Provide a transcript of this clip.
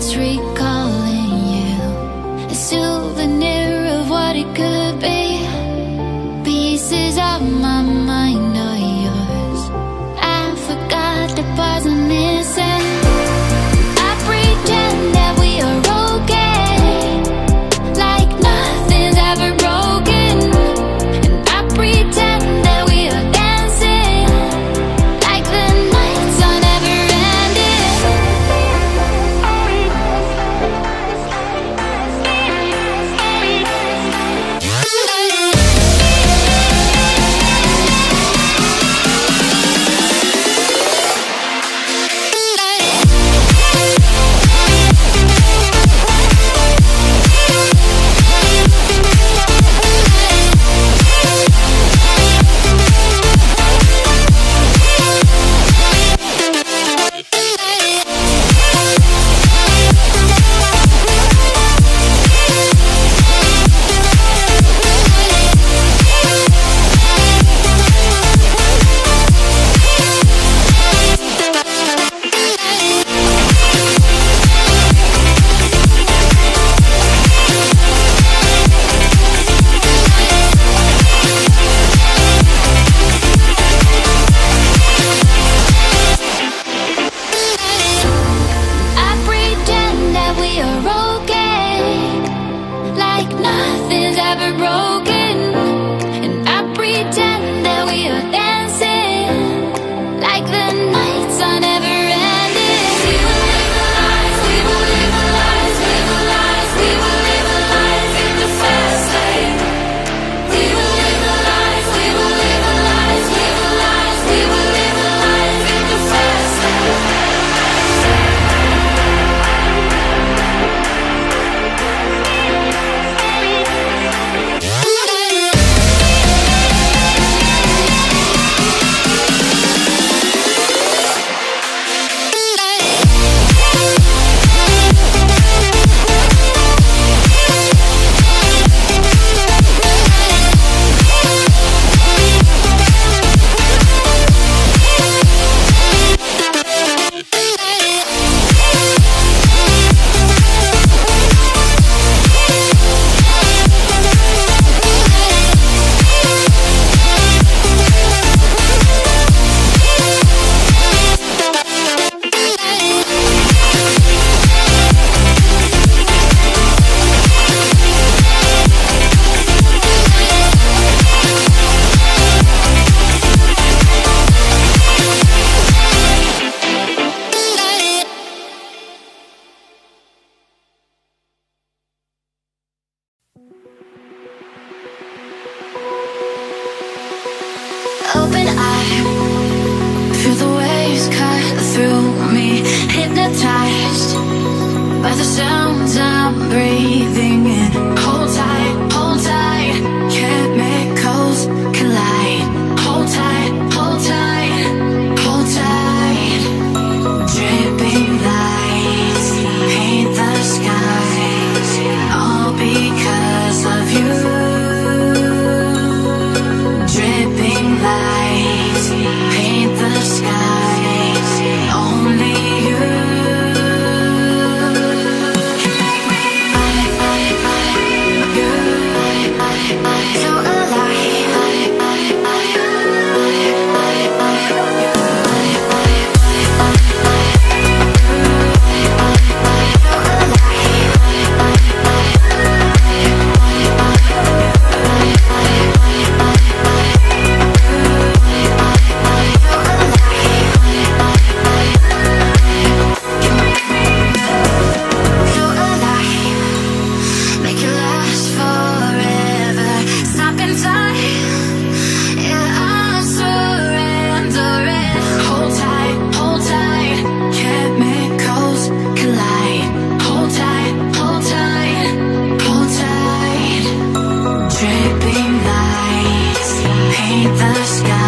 nights recalling you, a souvenir of what it could be. Pieces of my mind are yours. I forgot the parts I'm missing. I pretend that we are okay, like nothing's ever broken. And I pretend that we are dancing, like the nights are never ending. I pretend that we are okay, like nothing's ever broken. And I pretend that we are dancing, like the nights are never ending. We will live a life, we will live a life, live a life, we will live a life in the fast lane. We will live a life, we will live a life, live a life, we will live a life in the fast lane. Open eye, feel the waves cut through me, hypnotized by the sounds I'm breathing in. Hold tight, chemicals collide. Hold tight, hold tight, hold tight. Dripping lights paint the skies, all because of you. Dripping lights paint the skies, only you can make me feel alive. Make it last forever. Stop in time. Yeah, I'm surrendering. Hold tight, chemicals collide. Hold tight, hold tight, hold tight. Dripping lights paint the sky.